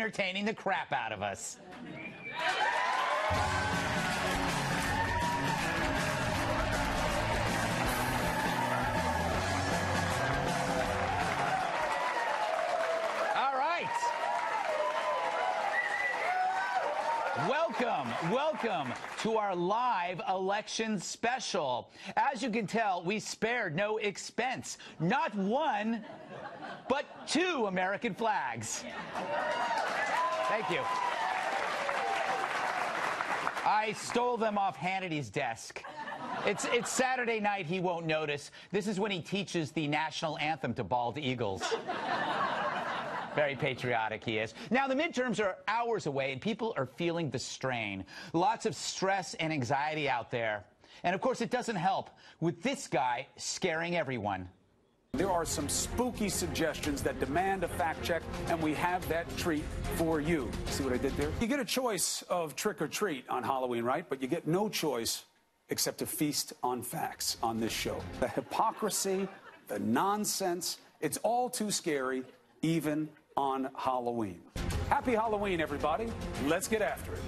entertaining the crap out of us. Welcome to our live election special. As you can tell, we spared no expense. Not one, but two American flags. Thank you. I stole them off Hannity's desk. It's Saturday night, he won't notice. This is when he teaches the national anthem to bald eagles. Very patriotic he is. Now, the midterms are hours away, and people are feeling the strain. Lots of stress and anxiety out there. And, of course, it doesn't help with this guy scaring everyone. There are some spooky suggestions that demand a fact check, and we have that treat for you. See what I did there? You get a choice of trick or treat on Halloween, right? But you get no choice except to feast on facts on this show. The hypocrisy, the nonsense, it's all too scary, even on Halloween. Happy Halloween, everybody. Let's get after it.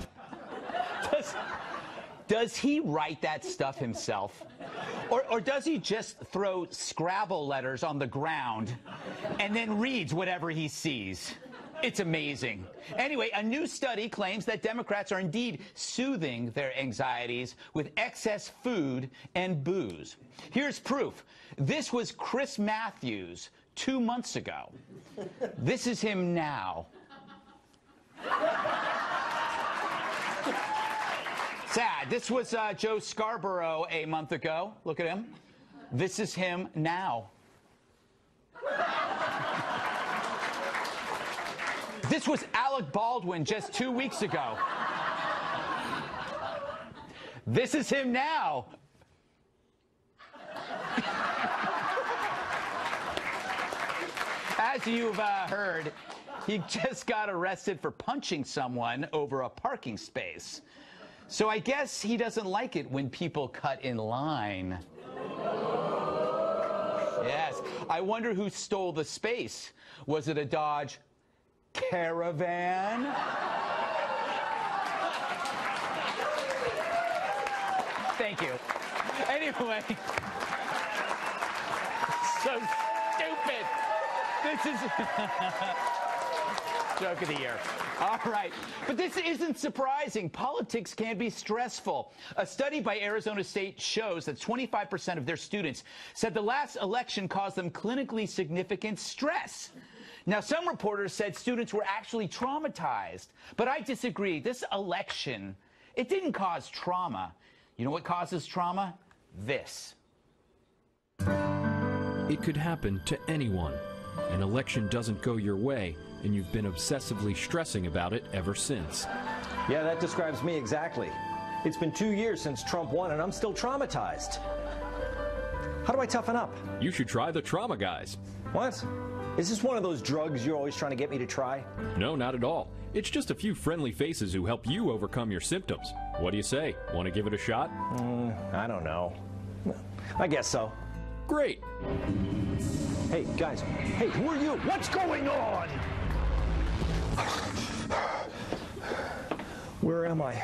Does he write that stuff himself? Or does he just throw Scrabble letters on the ground and then reads whatever he sees? It's amazing. Anyway, a new study claims that Democrats are indeed soothing their anxieties with excess food and booze. Here's proof. This was Chris Matthews 2 months ago. This is him now. Sad. This was Joe Scarborough a month ago. Look at him. This is him now. This was Alec Baldwin just 2 weeks ago. This is him now. As you've heard, he just got arrested for punching someone over a parking space. So I guess he doesn't like it when people cut in line. Yes. I wonder who stole the space. Was it a Dodge Caravan? Thank you. Anyway. So stupid. This is joke of the year. All right. But this isn't surprising. Politics can be stressful. A study by Arizona State shows that 25% of their students said the last election caused them clinically significant stress. Now, some reporters said students were actually traumatized. But I disagree. This election, it didn't cause trauma. You know what causes trauma? This. It could happen to anyone. An election doesn't go your way, and you've been obsessively stressing about it ever since. Yeah, that describes me exactly. It's been 2 years since Trump won, and I'm still traumatized. How do I toughen up? You should try the Trauma Guys. What? Is this one of those drugs you're always trying to get me to try? No, not at all. It's just a few friendly faces who help you overcome your symptoms. What do you say? Want to give it a shot? I don't know. I guess so. Great. Hey, guys. Hey, who are you? What's going on? Where am I?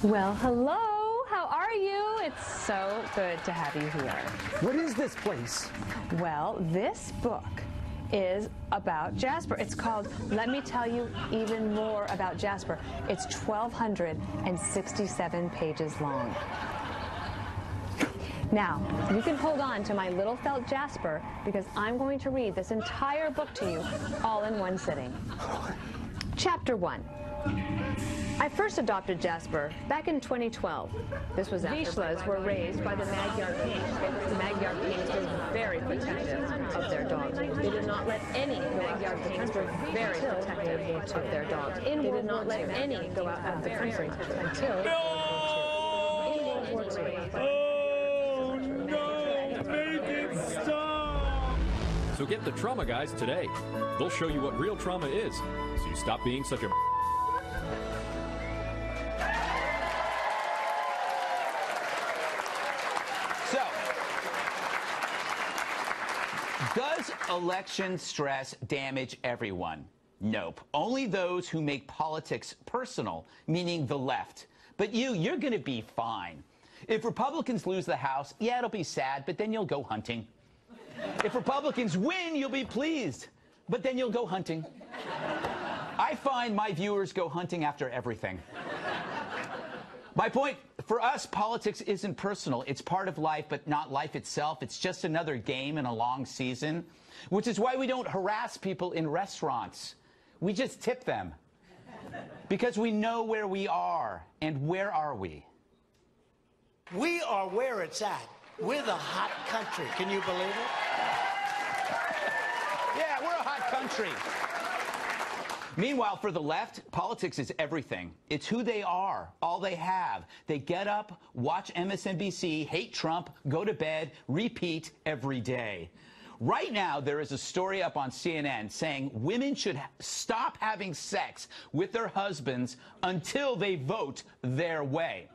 Well, hello. How are you? It's so good to have you here. What is this place? Well, this book is about Jasper. It's called Let Me Tell You Even More About Jasper. It's 1,267 pages long. Now, you can hold on to my little felt Jasper because I'm going to read this entire book to you all in one sitting. Chapter 1. I first adopted Jasper back in 2012. This was after Vizslas were raised by the Magyar kings. The Magyar kings were very protective of their dogs. They did not let any Magyar kings were very protective of their dogs. They did not let any go out of the country until in World War II. Oh no! Make it stop! So get the Trauma Guys today. They'll show you what real trauma is, so you stop being such a election stress damage everyone? Nope. Only those who make politics personal, meaning the left. But you're going to be fine. If Republicans lose the House, yeah, it'll be sad, but then you'll go hunting. If Republicans win, you'll be pleased, but then you'll go hunting. I find my viewers go hunting after everything. My point, for us, politics isn't personal. It's part of life, but not life itself. It's just another game in a long season, which is why we don't harass people in restaurants. We just tip them because we know where we are. And where are we? We are where it's at. We're the hot country. Can you believe it? Yeah, we're a hot country. Meanwhile, for the left, politics is everything. It's who they are, all they have. They get up, watch MSNBC, hate Trump, go to bed, repeat every day. Right now, there is a story up on CNN saying women should stop having sex with their husbands until they vote their way.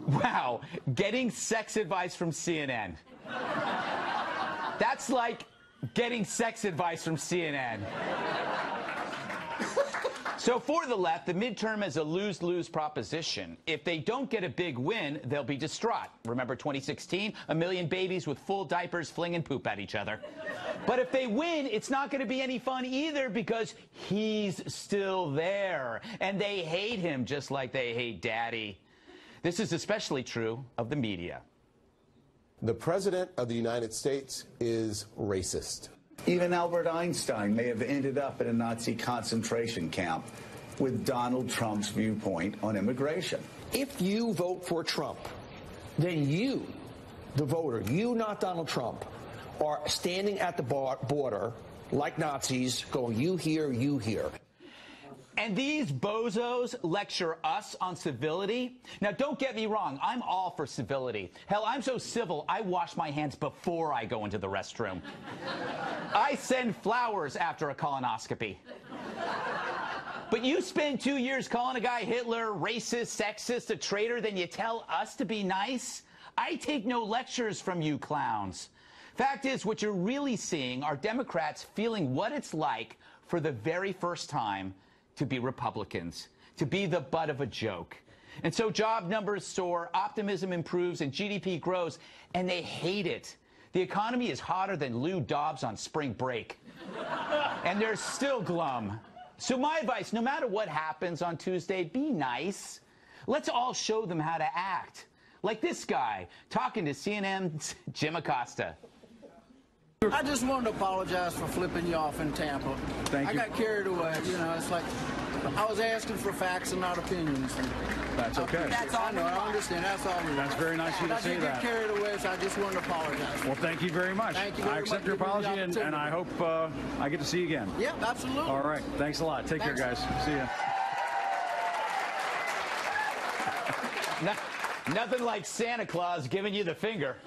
Wow, getting sex advice from CNN. That's like getting sex advice from CNN. So for the left, the midterm is a lose-lose proposition. If they don't get a big win, they'll be distraught. Remember 2016? A million babies with full diapers flinging poop at each other. But if they win, it's not going to be any fun either because he's still there. And they hate him just like they hate Daddy. This is especially true of the media. The President of the United States is racist. Even Albert Einstein may have ended up in a Nazi concentration camp with Donald Trump's viewpoint on immigration. If you vote for Trump, then you, the voter, you, not Donald Trump, are standing at the border like Nazis going, you here, you here. And these bozos lecture us on civility. Now, don't get me wrong. I'm all for civility. Hell, I'm so civil, I wash my hands before I go into the restroom. I send flowers after a colonoscopy. But you spend 2 years calling a guy Hitler, racist, sexist, a traitor, then you tell us to be nice? I take no lectures from you clowns. Fact is, what you're really seeing are Democrats feeling what it's like for the very first time to be Republicans, to be the butt of a joke. And so job numbers soar, optimism improves, and GDP grows, and they hate it. The economy is hotter than Lou Dobbs on spring break. And they're still glum. So my advice, no matter what happens on Tuesday, be nice. Let's all show them how to act. Like this guy, talking to CNN's Jim Acosta. I just wanted to apologize for flipping you off in Tampa. Thank you. I got carried away. You know, it's like I was asking for facts and not opinions. That's okay. That's all. I know. I understand. That's all. That's very nice of you to say that. I did get carried away, so I just wanted to apologize. Well, thank you very much. Thank you very I accept much your for giving me apology, the and I hope I get to see you again. Yeah, absolutely. All right. Thanks a lot. Take care, guys. See ya. Nothing like Santa Claus giving you the finger.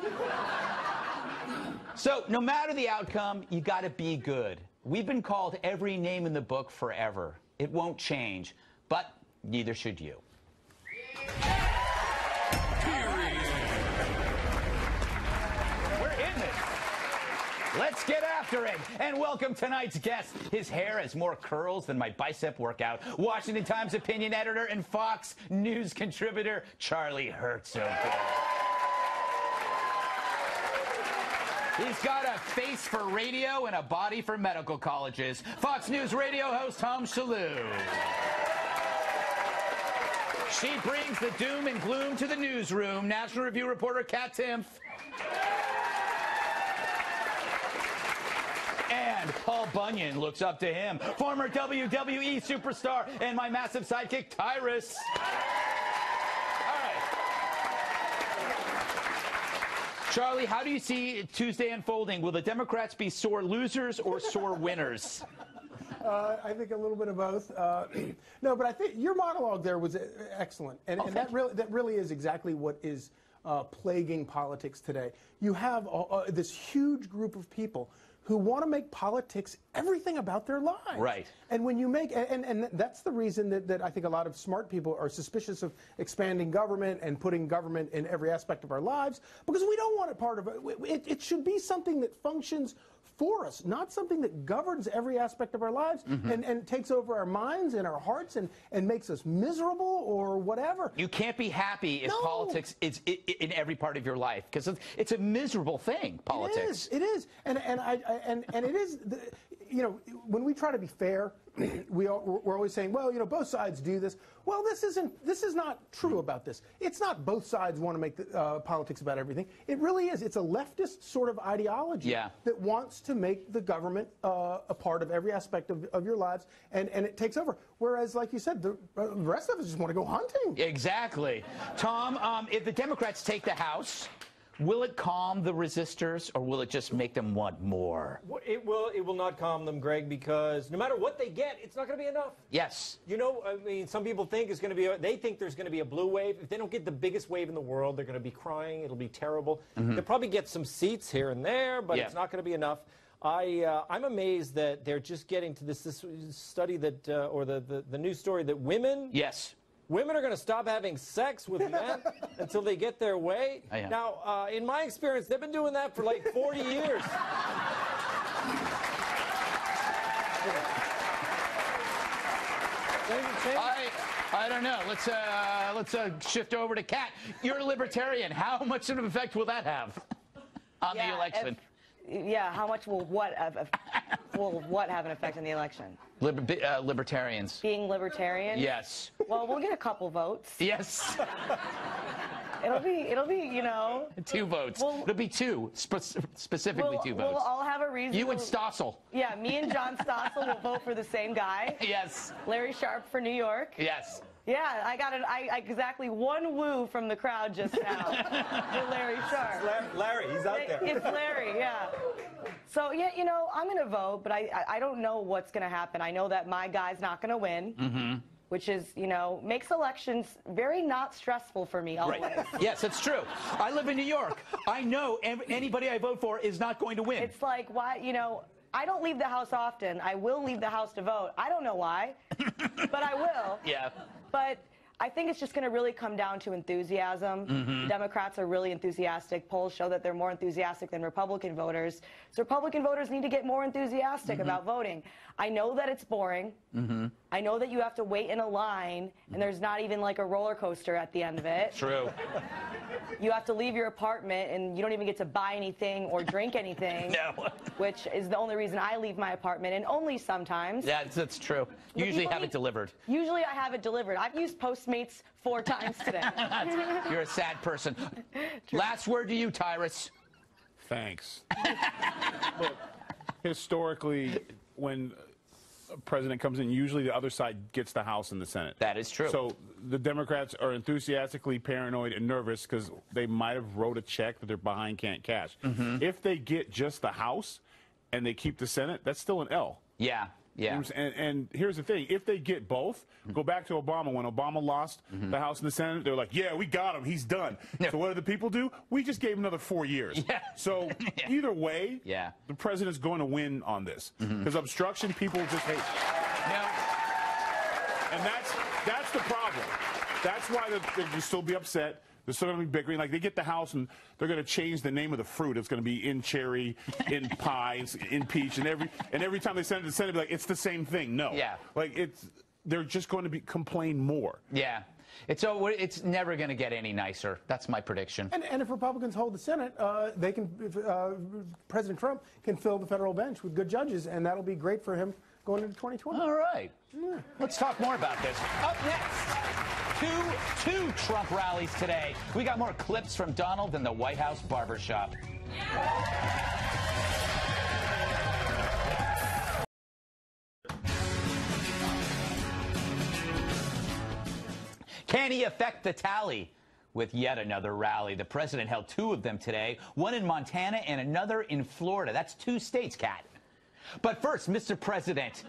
So, no matter the outcome, you got to be good. We've been called every name in the book forever. It won't change, but neither should you. We're in this. Let's get after it. And welcome tonight's guest. His hair has more curls than my bicep workout. Washington Times opinion editor and Fox News contributor, Charlie Hurt. So good. He's got a face for radio and a body for medical colleges. Fox News radio host Shillue. She brings the doom and gloom to the newsroom. National Review reporter Katherine Timpf. And Paul Bunyan looks up to him. Former WWE superstar and my massive sidekick, Tyrus. Charlie, how do you see Tuesday unfolding? Will the Democrats be sore losers or sore winners? I think a little bit of both. No, but I think your monologue there was excellent, and that really is exactly what is plaguing politics today. You have this huge group of people who want to make politics everything about their lives. Right. And when you make, and that's the reason that I think a lot of smart people are suspicious of expanding government and putting government in every aspect of our lives, because we don't want it part of it. It should be something that functions for us, not something that governs every aspect of our lives and takes over our minds and our hearts and makes us miserable or whatever. You can't be happy if politics is in every part of your life, because it's a miserable thing, politics. It is. And it is, you know, when we try to be fair, we're always saying, well, you know, both sides do this. Well, this is not true about this. It's not both sides want to make politics about everything. It really is. It's a leftist sort of ideology that wants to make the government a part of every aspect of your lives, and it takes over. Whereas, like you said, the rest of us just want to go hunting. Exactly. Tom, if the Democrats take the House, will it calm the resistors, or will it just make them want more? It will not calm them, Greg, because no matter what they get, it's not going to be enough. Yes. You know, I mean, some people think it's going to be, they think there's going to be a blue wave. If they don't get the biggest wave in the world, they're going to be crying. It'll be terrible. They'll probably get some seats here and there, but it's not going to be enough. I'm amazed that they're just getting to this study that, or the news story that women. Yes. Women are going to stop having sex with men until they get their way. Now, in my experience, they've been doing that for like 40 years. I don't know. Let's shift over to Kat. You're a libertarian. How much of an effect will that have on the election? How much will what have an effect on the election? Libertarians. Being libertarian? Yes. Well, we'll get a couple votes. Yes. It'll be, you know. 2 votes. It'll be 2, specifically 2 votes. We'll all have a reason. You and Stossel. Yeah, me and John Stossel will vote for the same guy. Yes. Larry Sharpe for New York. Yes. Yeah, I got exactly 1 woo from the crowd just now for Larry Sharpe. Larry, he's out there. It's Larry, yeah. So, yeah, you know, I'm going to vote, but I don't know what's going to happen. I know that my guy's not going to win, which is, you know, makes elections very not stressful for me always. Right. Yes, it's true. I live in New York. I know anybody I vote for is not going to win. It's like, why, you know, I don't leave the house often. I will leave the house to vote. I don't know why, but I will. Yeah. But I think it's just going to really come down to enthusiasm. Democrats are really enthusiastic. Polls show that they're more enthusiastic than Republican voters. So Republican voters need to get more enthusiastic about voting. I know that it's boring. I know that you have to wait in a line, and there's not even like a roller coaster at the end of it. True. You have to leave your apartment, and you don't even get to buy anything or drink anything. No. Which is the only reason I leave my apartment, and only sometimes. Yeah, that's true. You usually have it delivered. Usually I have it delivered. I've used Postmates 4 times today. You're a sad person. Last word to you, Tyrus. Thanks. Look, historically, when a president comes in, usually the other side gets the House and the Senate. That is true. So the Democrats are enthusiastically paranoid and nervous because they might have wrote a check that they're behind can't cash. If they get just the House and they keep the Senate, that's still an L. Yeah. Yeah. And here's the thing. If they get both, go back to Obama. When Obama lost the House and the Senate, they were like, yeah, we got him. He's done. So what do the people do? We just gave him another 4 years. Yeah. So either way, the president's going to win on this. Because obstruction, people just hate. And that's the problem. That's why they'll still be upset. They're still going to be bickering. Like, they get the House, and they're going to change the name of the fruit. It's going to be in cherry, in pie, in peach, and every time they send it to the Senate, be like, it's the same thing. No. Yeah. Like, they're just going to complain more. Yeah. It's never going to get any nicer. That's my prediction. And if Republicans hold the Senate, President Trump can fill the federal bench with good judges, and that'll be great for him going into 2020. All right. Let's talk more about this. Up next, two Trump rallies today. We got more clips from Donald in the White House barbershop. Can he affect the tally with yet another rally? The president held 2 of them today, one in Montana and another in Florida. That's 2 states, Kat. But first, Mr. President,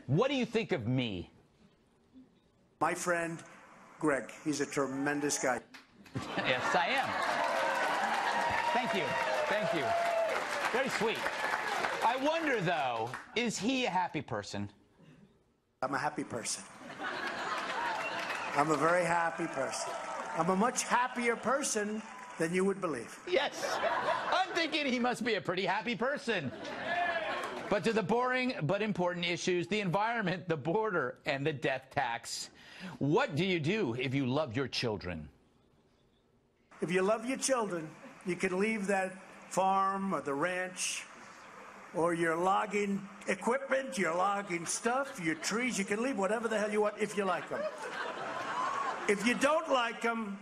what do you think of me? My friend, Greg. He's a tremendous guy. Yes, I am. Thank you. Thank you. Very sweet. I wonder, though, is he a happy person? I'm a happy person. I'm a very happy person. I'm a much happier person than you would believe. Yes. I'm thinking he must be a pretty happy person. But to the boring but important issues, the environment, the border, and the death tax. What do you do if you love your children? If you love your children, you can leave that farm or the ranch or your logging equipment, your logging stuff, your trees. You can leave whatever the hell you want if you like them. If you don't like them,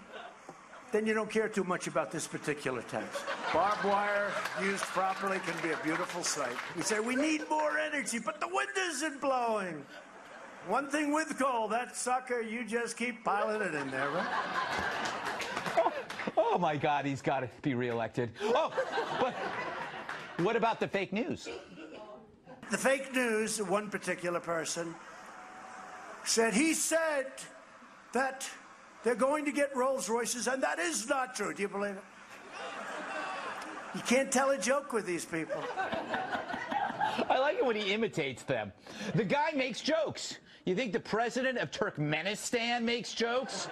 then you don't care too much about this particular tax. Barbed wire used properly can be a beautiful sight. We say we need more energy, but the wind isn't blowing. One thing with coal, that sucker, you just keep piling it in there, right? Oh my God, he's got to be reelected. Oh, but what about the fake news? The fake news, one particular person said that they're going to get Rolls Royces, and that is not true. Do you believe it? You can't tell a joke with these people. I like it when he imitates them. The guy makes jokes. You think the president of Turkmenistan makes jokes?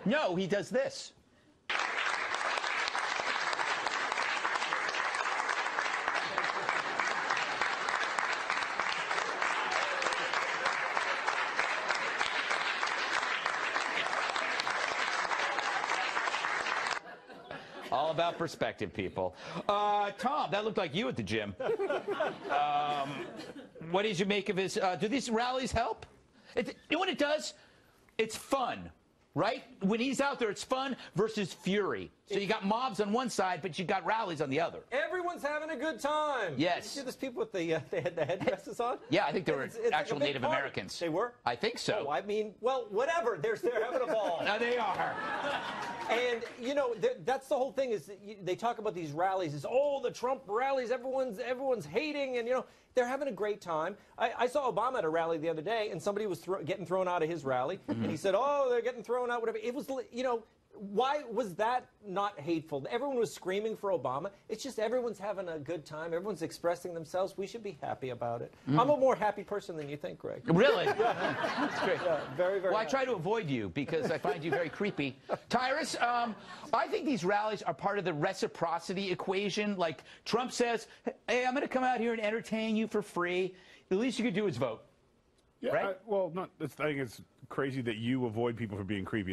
No, he does this. All about perspective, people. Tom, that looked like you at the gym. What did you make of his... do these rallies help? You know what it does? It's fun, right? When he's out there, it's fun versus fury. So you got mobs on one side, but you got rallies on the other. Everyone's having a good time. Yes. You see those people with the headdresses on? Yeah, I think they were it's actual like Native party. Americans. They were? I think so. Oh, I mean, well, whatever. They're having a ball. No, they are. And, you know, that's the whole thing is they talk about these rallies. It's, oh, the Trump rallies, everyone's hating, and, you know, they're having a great time. I saw Obama at a rally the other day, and somebody was getting thrown out of his rally, and he said, oh, they're getting thrown out, whatever. It was, you know, why was that not hateful? Everyone was screaming for Obama. It's just everyone's having a good time. Everyone's expressing themselves. We should be happy about it. I'm a more happy person than you think, Greg. Really? Yeah. That's great. Yeah, very, very Well, I happy. try to avoid you because I find you very creepy. Tyrus, I think these rallies are part of the reciprocity equation. Like Trump says, hey, I'm going to come out here and entertain you for free. The least you could do is vote. Yeah, right? Well, I think it's crazy that you avoid people from being creepy.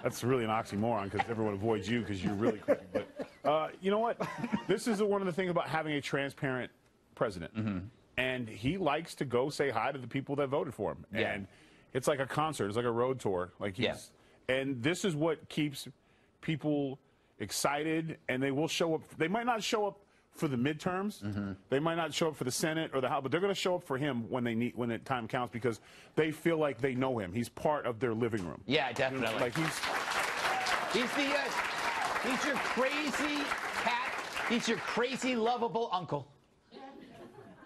That's really an oxymoron because everyone avoids you because you're really creepy. But you know what? This is one of the things about having a transparent president. And he likes to go say hi to the people that voted for him. Yeah. And it's like a concert. It's like a road tour. Like And this is what keeps people excited, and they will show up. They might not show up for the midterms. They might not show up for the Senate or the House, but they're going to show up for him when the time counts because they feel like they know him. He's part of their living room. Yeah, definitely. You know, like he's your crazy cat. He's your crazy lovable uncle.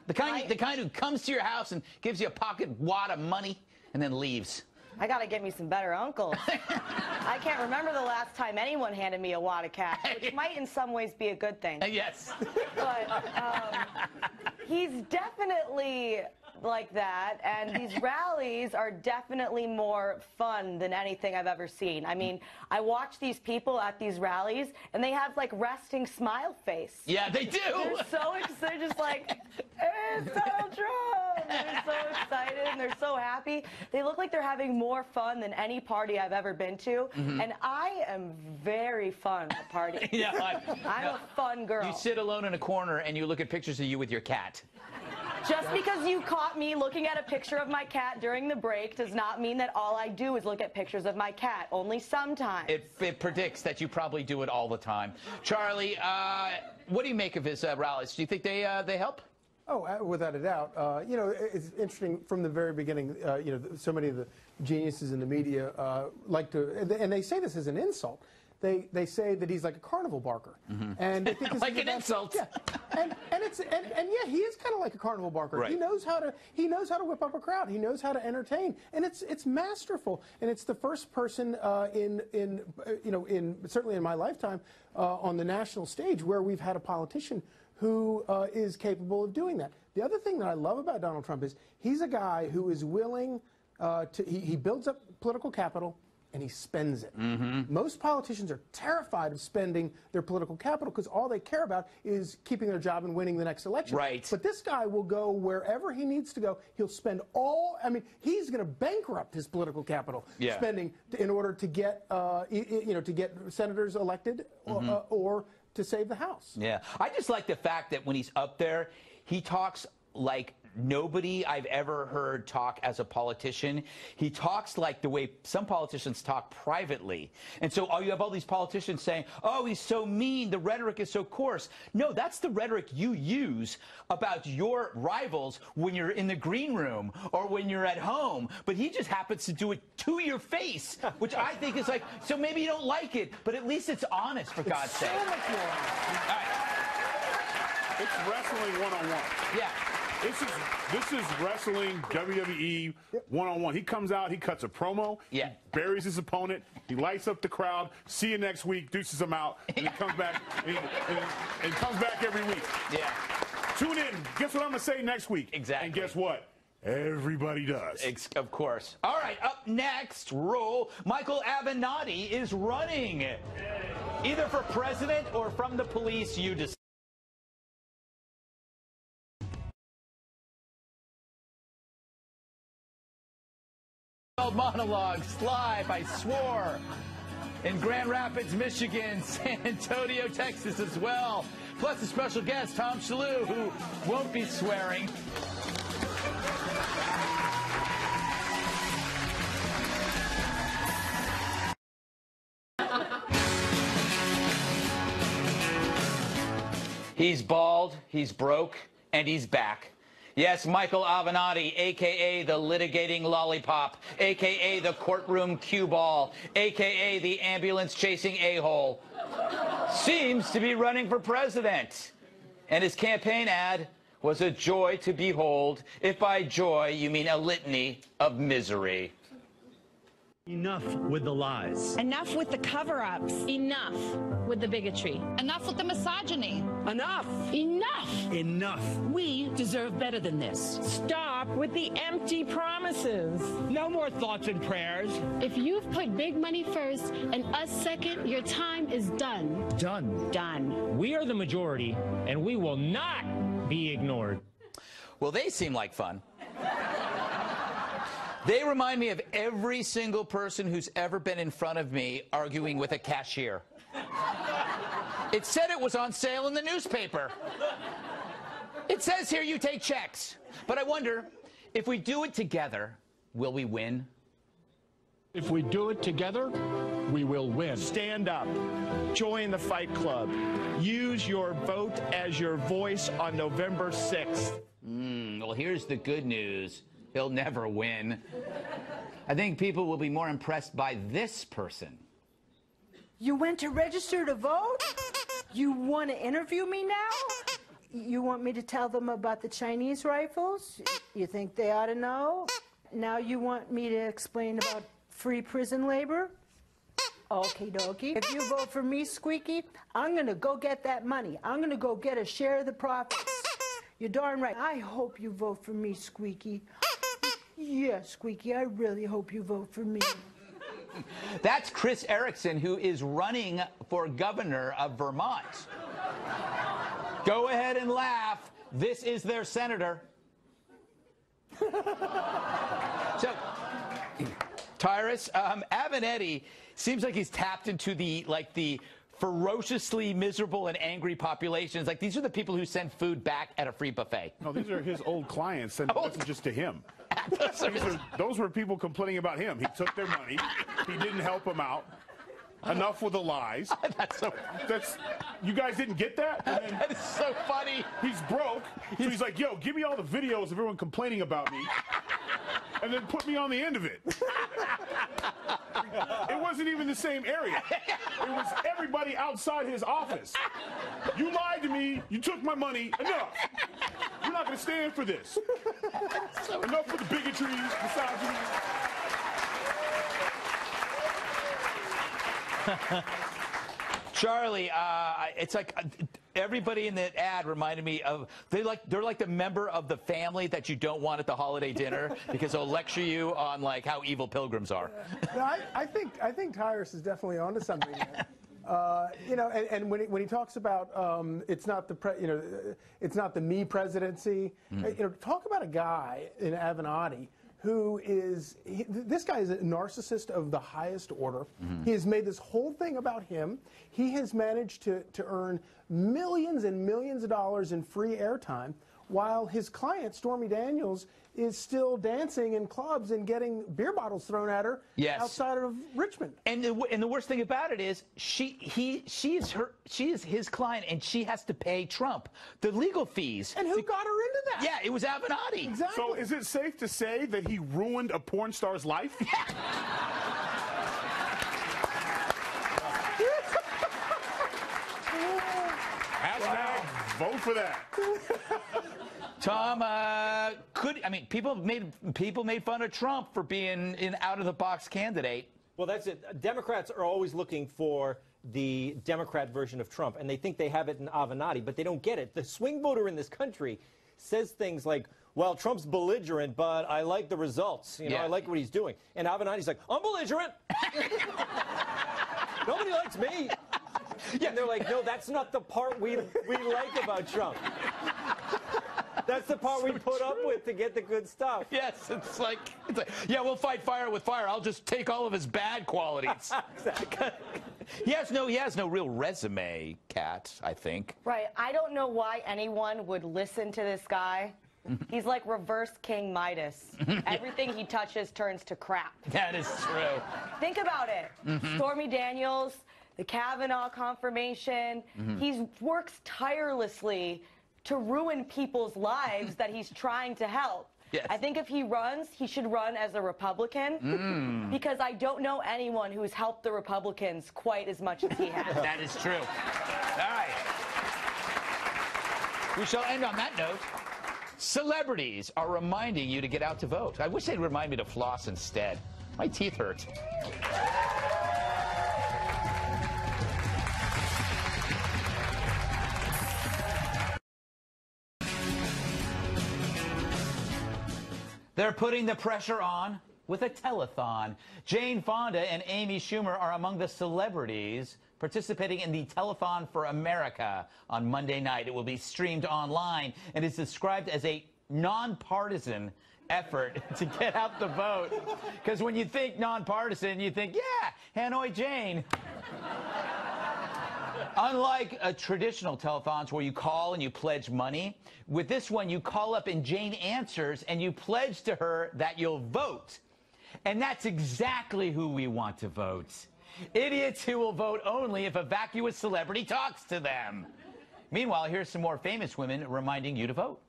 The kind who comes to your house and gives you a pocket wad of money and then leaves. I gotta get me some better uncles. I can't remember the last time anyone handed me a wad of cash, which might in some ways be a good thing. Yes. But he's definitely like that, and these rallies are definitely more fun than anything I've ever seen. I mean, I watch these people at these rallies, and they have like resting smile face. Yeah, they do. They're just like, hey, it's Donald Trump. They're so excited and they're so happy. They look like they're having more fun than any party I've ever been to, and I am very fun at parties. I'm a fun girl. You sit alone in a corner and you look at pictures of you with your cat. Just because you caught me looking at a picture of my cat during the break does not mean that all I do is look at pictures of my cat. Only sometimes. It predicts that you probably do it all the time. Charlie, what do you make of his rallies? Do you think they help? Oh, without a doubt. You know, it's interesting from the very beginning, you know, so many of the geniuses in the media like to, and they say this as an insult. They say that he's like a carnival barker, and they think this like is an insult. Yeah, and yeah, he is kind of like a carnival barker. Right. He knows how to whip up a crowd. He knows how to entertain, and it's masterful. And it's the first person certainly in my lifetime on the national stage where we've had a politician who is capable of doing that. The other thing that I love about Donald Trump is he's a guy who is willing he builds up political capital and he spends it. Most politicians are terrified of spending their political capital because all they care about is keeping their job and winning the next election. Right. But this guy will go wherever he needs to go. He'll spend he's going to bankrupt his political capital spending in order to get, to get senators elected or to save the House. Yeah. I just like the fact that when he's up there, he talks like nobody I've ever heard talk as a politician. He talks like the way some politicians talk privately. And so you have all these politicians saying, oh, he's so mean, the rhetoric is so coarse. No, that's the rhetoric you use about your rivals when you're in the green room or when you're at home. But he just happens to do it to your face, which I think is like, so maybe you don't like it, but at least it's honest, for God's sake. It's wrestling one-on-one. Yeah. This is wrestling WWE one-on-one. He comes out, he cuts a promo, he buries his opponent, he lights up the crowd. See you next week, deuces him out, and he comes back and comes back every week. Yeah. Tune in. Guess what I'm gonna say next week? Exactly. And guess what? Everybody does. Of course. All right, up next, Michael Avenatti is running. Either for president or from the police, you decide. Monologues live, I swore, in Grand Rapids, Michigan, San Antonio, Texas as well. Plus a special guest, Tom Shillue, who won't be swearing. He's bald, he's broke, and he's back. Yes, Michael Avenatti, a.k.a. the litigating lollipop, a.k.a. the courtroom cue ball, a.k.a. the ambulance-chasing a-hole, seems to be running for president. And his campaign ad was a joy to behold, if by joy you mean a litany of misery. Enough with the lies. Enough with the cover-ups. Enough with the bigotry. Enough with the misogyny. Enough. Enough. Enough. We deserve better than this. Stop with the empty promises. No more thoughts and prayers. If you've put big money first and us second, your time is done. Done. Done. We are the majority, and we will not be ignored. Well, they seem like fun. They remind me of every single person who's ever been in front of me arguing with a cashier. It said it was on sale in the newspaper. It says here you take checks. But I wonder, if we do it together, will we win? If we do it together, we will win. Stand up. Join the Fight Club. Use your vote as your voice on November 6th. Well, here's the good news. He'll never win. I think people will be more impressed by this person. You went to register to vote? You want to interview me now? You want me to tell them about the Chinese rifles? You think they ought to know? Now you want me to explain about free prison labor? Okie dokie. If you vote for me, Squeaky, I'm going to go get that money. I'm going to go get a share of the profits. You're darn right. I hope you vote for me, Squeaky. Yeah, Squeaky, I really hope you vote for me. That's Chris Erickson, who is running for governor of Vermont. Go ahead and laugh. This is their senator. So, Tyrus, Avenatti seems like he's tapped into the ferociously miserable and angry populations. Like, these are the people who send food back at a free buffet. No, these are his old clients, and it wasn't just to him. Those were people complaining about him. He took their money. He didn't help them out. Enough with the lies. You guys didn't get that? That is so funny. He's broke, so he's like, yo, give me all the videos of everyone complaining about me, and then put me on the end of it. It wasn't even the same area. It was everybody outside his office. You lied to me. You took my money. Enough. You're not going to stand for this. Enough with the bigotry, misogyny. Charlie, it's like Everybody in that ad reminded me of they're like the member of the family that you don't want at the holiday dinner because they'll lecture you on like how evil pilgrims are. No, I think Tyrus is definitely onto something there. You know, and when he talks about it's not the it's not the me presidency. You know, talk about a guy in Avenatti who is this guy is a narcissist of the highest order. He has made this whole thing about him. He has managed to earn millions and millions of dollars in free airtime, while his client Stormy Daniels is still dancing in clubs and getting beer bottles thrown at her outside of Richmond. And the worst thing about it is she is his client, and she has to pay Trump the legal fees. And who got her into that? Yeah, it was Avenatti. Exactly. So is it safe to say that he ruined a porn star's life? Hashtag vote for that. Tom, people made fun of Trump for being an out-of-the-box candidate. Well, that's it. Democrats are always looking for the Democrat version of Trump, and they think they have it in Avenatti, but they don't get it. The swing voter in this country says things like, well, Trump's belligerent, but I like the results. You know, I like what he's doing. And Avenatti's like, I'm belligerent. Nobody likes me. Yeah. And they're like, no, that's not the part we like about Trump. That's the part we put up with to get the good stuff. Yes, it's like, yeah, we'll fight fire with fire. I'll just take all of his bad qualities. Exactly. He has no real resume, Kat, I think. Right. I don't know why anyone would listen to this guy. He's like reverse King Midas. Everything he touches turns to crap. That is true. Think about it. Stormy Daniels, the Kavanaugh confirmation. He works tirelessly to ruin people's lives that he's trying to help. Yes. I think if he runs, he should run as a Republican because I don't know anyone who's helped the Republicans quite as much as he has. That is true. All right. We shall end on that note. Celebrities are reminding you to get out to vote. I wish they'd remind me to floss instead. My teeth hurt. They're putting the pressure on with a telethon. Jane Fonda and Amy Schumer are among the celebrities participating in the Telethon for America on Monday night. It will be streamed online and is described as a nonpartisan effort to get out the vote. Because when you think nonpartisan, you think, yeah, Hanoi Jane. Unlike traditional telethons where you call and you pledge money, with this one you call up and Jane answers and you pledge to her that you'll vote. And that's exactly who we want to vote. Idiots who will vote only if a vacuous celebrity talks to them. Meanwhile, here's some more famous women reminding you to vote.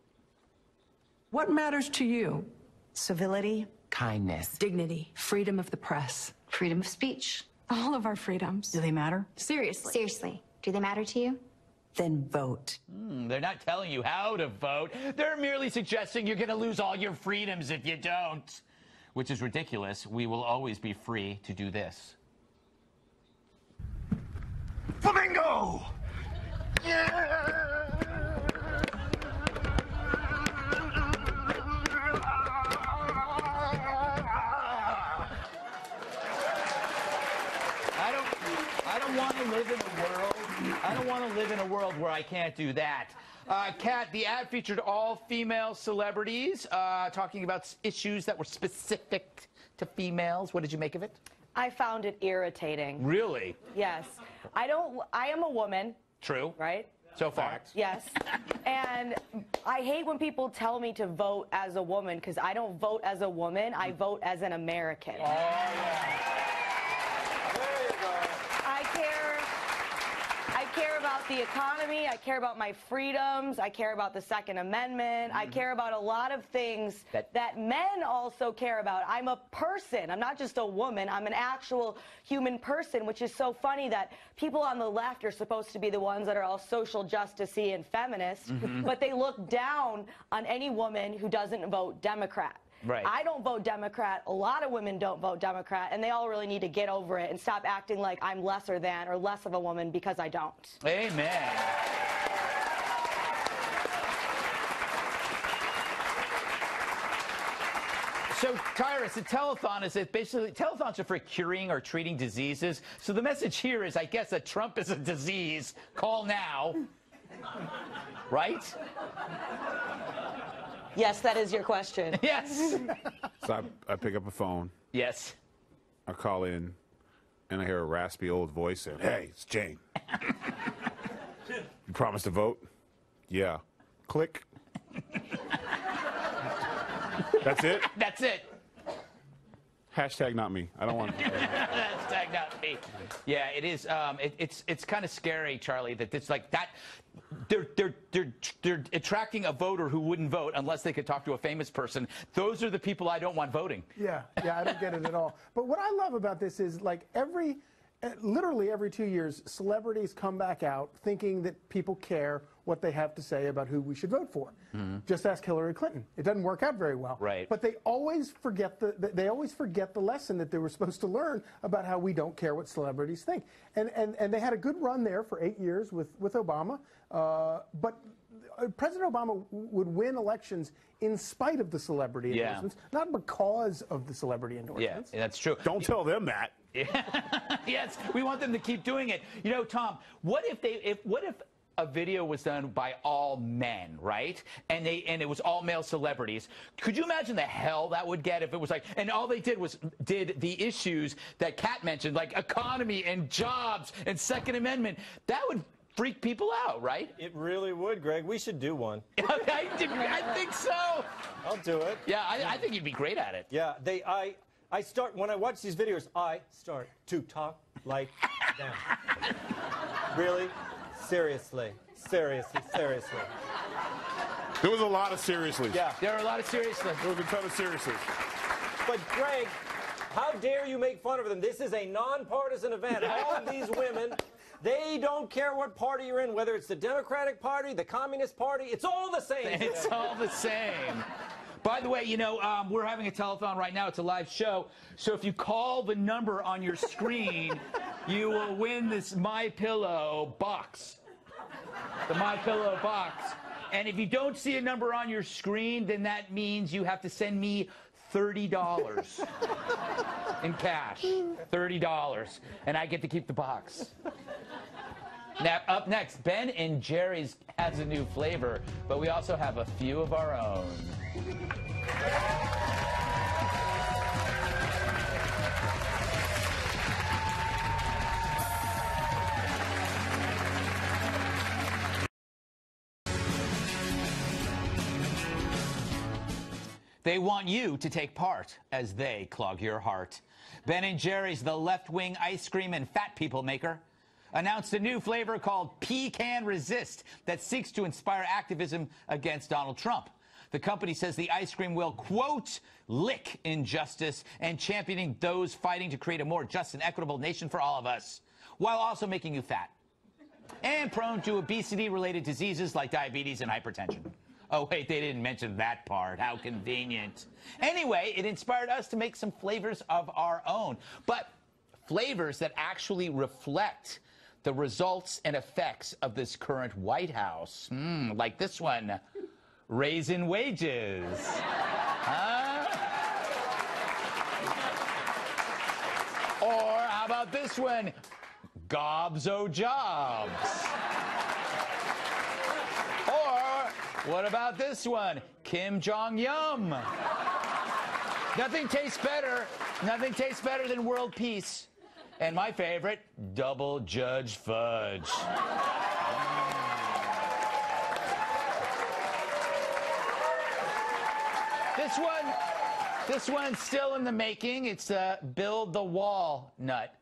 What matters to you? Civility, Kindness. dignity, freedom of the press. Freedom of speech. All of our freedoms. Do they matter? Seriously. Seriously, do they matter to you? Then vote. They're not telling you how to vote. They're merely suggesting you're going to lose all your freedoms if you don't. Which is ridiculous. We will always be free to do this. Flamingo! Yeah! I don't want to live in a world where I can't do that. Kat, the ad featured all female celebrities talking about issues that were specific to females. What did you make of it? I found it irritating. Really? Yes. I am a woman. True. Right? So far. Yes. And I hate when people tell me to vote as a woman because I don't vote as a woman. I vote as an American. Oh, yeah. I care about the economy. I care about my freedoms. I care about the Second Amendment. I care about a lot of things that men also care about. I'm a person. I'm not just a woman. I'm an actual human person, which is so funny that people on the left are supposed to be the ones that are all social justice-y and feminist, but they look down on any woman who doesn't vote Democrat. Right. I don't vote Democrat. A lot of women don't vote Democrat, and they all really need to get over it and stop acting like I'm lesser than or less of a woman because I don't. Amen. So, Tyrus, a telethon is basically telethons are for curing or treating diseases. So the message here is, I guess, that Trump is a disease. Call now. Right? Yes, that is your question. Yes. So I pick up a phone. Yes. I call in, and I hear a raspy old voice saying, "Hey, it's Jane. You promised to vote?" "Yeah." Click. That's it? That's it. Hashtag not me. I don't want. Hashtag not me. Yeah, it is. It's kind of scary, Charlie, that it's like that. They're attracting a voter who wouldn't vote unless they could talk to a famous person. Those are the people I don't want voting. Yeah, I don't get it at all. But what I love about this is, like, literally every 2 years, celebrities come back out thinking that people care what they have to say about who we should vote for. Just ask Hillary Clinton. It doesn't work out very well. Right. But they always forget the lesson that they were supposed to learn about how we don't care what celebrities think. And they had a good run there for 8 years with Obama. But President Obama would win elections in spite of the celebrity endorsements, not because of the celebrity endorsements. Yeah, that's true. Don't tell them that. Yes, we want them to keep doing it. You know, Tom, what if a video was done by all men, right? And it was all male celebrities. Could you imagine the hell that would get if it was like, and all they did was the issues that Kat mentioned, like economy and jobs and Second Amendment. That would freak people out, right? It really would, Greg. We should do one. I think so. I'll do it. Yeah, I think you'd be great at it. Yeah, I start, when I watch these videos, I start to talk like them. Really? Seriously. Seriously. There was a lot of seriously. Yeah. There were a lot of seriously. There was a ton of seriously. But, Greg, how dare you make fun of them? This is a nonpartisan event. All of these women, they don't care what party you're in, whether it's the Democratic Party, the Communist Party. It's all the same. It's all the same. By the way, you know, we're having a telethon right now. It's a live show. So if you call the number on your screen, you will win this MyPillow box. The MyPillow box. And if you don't see a number on your screen, then that means you have to send me $30 in cash. $30. And I get to keep the box. Now, up next, Ben and Jerry's has a new flavor, but we also have a few of our own. They want you to take part as they clog your heart. Ben & Jerry's, the left-wing ice cream and fat people maker, announced a new flavor called Pecan Resist that seeks to inspire activism against Donald Trump. The company says the ice cream will, quote, lick injustice and championing those fighting to create a more just and equitable nation for all of us, while also making you fat and prone to obesity-related diseases like diabetes and hypertension. Oh, wait, they didn't mention that part. How convenient. Anyway, it inspired us to make some flavors of our own, but flavors that actually reflect the results and effects of this current White House. Like this one, Raisin Wages. Huh? Or how about this one, Gobzo Jobs? What about this one? Kim Jong-yum. Nothing tastes better than world peace. And my favorite, Double Judge Fudge. This one's still in the making. It's Build the Wall Nut.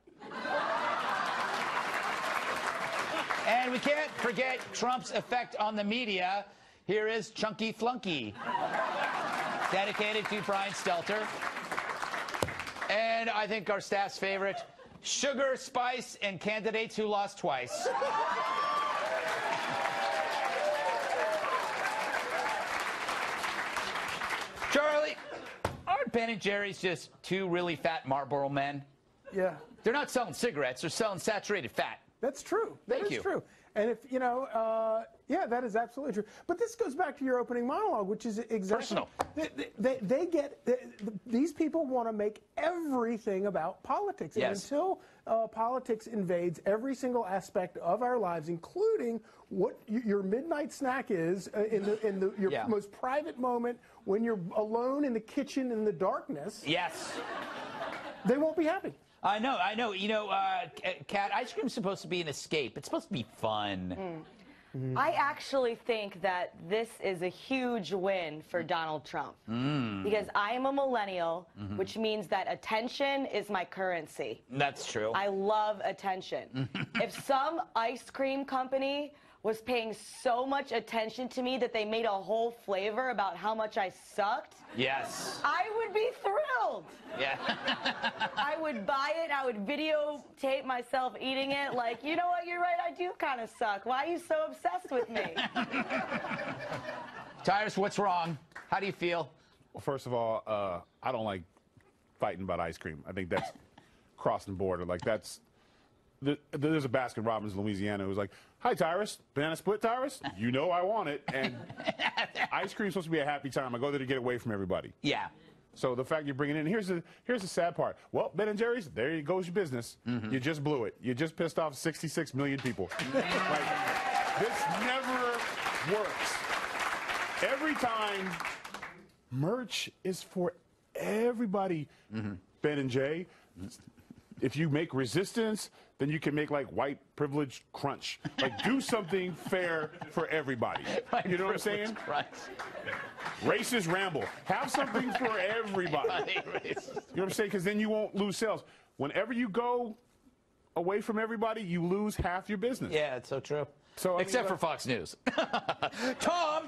And we can't forget Trump's effect on the media. Here is Chunky Flunky, dedicated to Brian Stelter. And I think our staff's favorite, Sugar, Spice, and Candidates Who Lost Twice. Charlie, aren't Ben and Jerry's just two really fat Marlboro men? Yeah. They're not selling cigarettes, they're selling saturated fat. That's true. Thank you. True. And if, you know, Yeah, that is absolutely true. But this goes back to your opening monologue, which is exactly personal. These people want to make everything about politics. Yes. And until politics invades every single aspect of our lives, including what your midnight snack is in your most private moment when you're alone in the kitchen in the darkness. Yes. They won't be happy. I know. You know, Kat, ice cream's supposed to be an escape. It's supposed to be fun. I actually think that this is a huge win for Donald Trump because I am a millennial, which means that attention is my currency. That's true. I love attention. If some ice cream company was paying so much attention to me that they made a whole flavor about how much I sucked, yes, I would be thrilled. Yeah. I would buy it. I would videotape myself eating it. Like, you know what? You're right. I do kind of suck. Why are you so obsessed with me? Tyrus, what's wrong? How do you feel? Well, first of all, I don't like fighting about ice cream. I think that's crossing the border. Like, there's a Baskin Robbins in Louisiana who's like, "Hi, Tyrus. Banana split, Tyrus? You know I want it." And ice cream's supposed to be a happy time. I go there to get away from everybody. Yeah. So the fact you're bringing it in, here's the sad part. Well, Ben & Jerry's, there goes your business. You just blew it. You just pissed off 66 million people. Like, this never works. Every time, merch is for everybody. Ben & J, if you make resistance, then you can make like white privilege crunch. Like, do something fair for everybody. You know what I'm saying? Racist ramble. Have something for everybody. You know what I'm saying? Because then you won't lose sales. Whenever you go away from everybody, you lose half your business. Yeah, it's so true. So except for Fox News. Tom,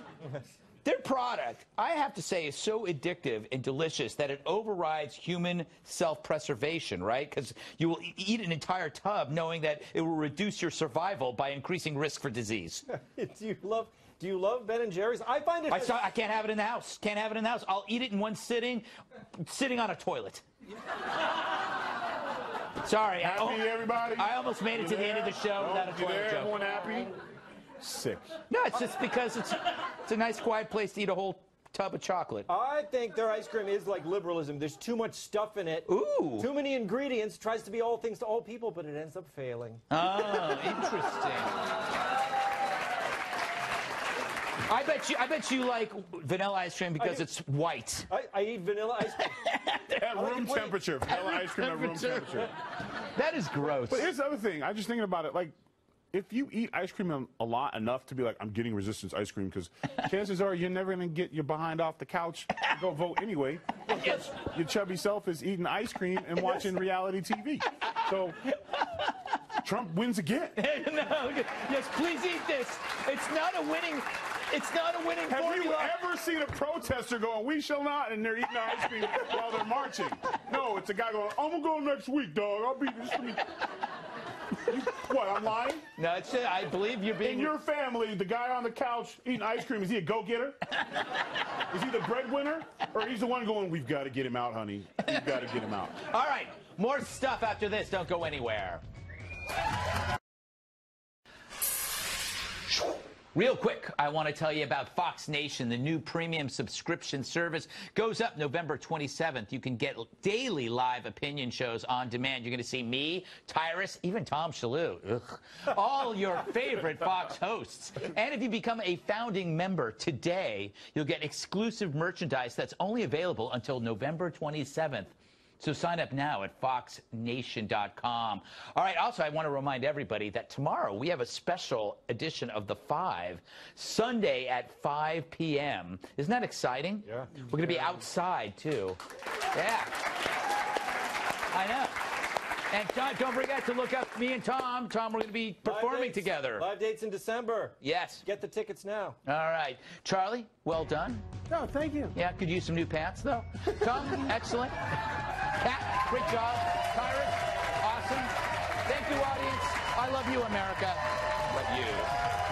their product, I have to say, is so addictive and delicious that it overrides human self-preservation, right? Because you will eat an entire tub knowing that it will reduce your survival by increasing risk for disease. Do you love Ben & Jerry's? I find it... I can't have it in the house. Can't have it in the house. I'll eat it in one sitting on a toilet. Sorry. Happy, everybody? I almost made it to the end of the show without a toilet joke. Everyone happy? Sick. No, it's just because it's a nice, quiet place to eat a whole tub of chocolate. I think their ice cream is like liberalism. There's too much stuff in it. Ooh. Too many ingredients. Tries to be all things to all people, but it ends up failing. Oh, interesting. I bet you like vanilla ice cream because it's white. I eat vanilla ice cream. At room temperature. Vanilla ice cream at room temperature. That is gross. But here's the other thing. I'm just thinking about it. Like, if you eat ice cream a lot enough to be like, I'm getting resistance ice cream, because chances are you're never going to get your behind off the couch and go vote anyway. Yes. Your chubby self is eating ice cream and watching reality TV. So Trump wins again. No, yes, please eat this. It's not a winning formula. Have you ever seen a protester going, "We shall not," and they're eating ice cream while they're marching? No, it's a guy going, "I'm going to go next week, dog. I'll be this week." What, I'm lying? No, I believe you're being... In your family, the guy on the couch eating ice cream, is he a go-getter? Is he the breadwinner? Or he's the one going, "We've got to get him out, honey. We've got to get him out." All right, more stuff after this. Don't go anywhere. Real quick, I want to tell you about Fox Nation. The new premium subscription service goes up November 27th. You can get daily live opinion shows on demand. You're going to see me, Tyrus, even Tom Shillue, all your favorite Fox hosts. And if you become a founding member today, you'll get exclusive merchandise that's only available until November 27th. So sign up now at foxnation.com. All right, also, I want to remind everybody that tomorrow we have a special edition of The Five, Sunday at 5 p.m. Isn't that exciting? Yeah. We're going to be outside, too. Yeah. I know. And don't forget to look up me and Tom. Tom, we're going to be performing together. Live dates in December. Yes. Get the tickets now. All right. Charlie, well done. No, thank you. Yeah, could use some new pants, though. Tom, excellent. Kat, great job. Tyrus, awesome. Thank you, audience. I love you, America. Love you.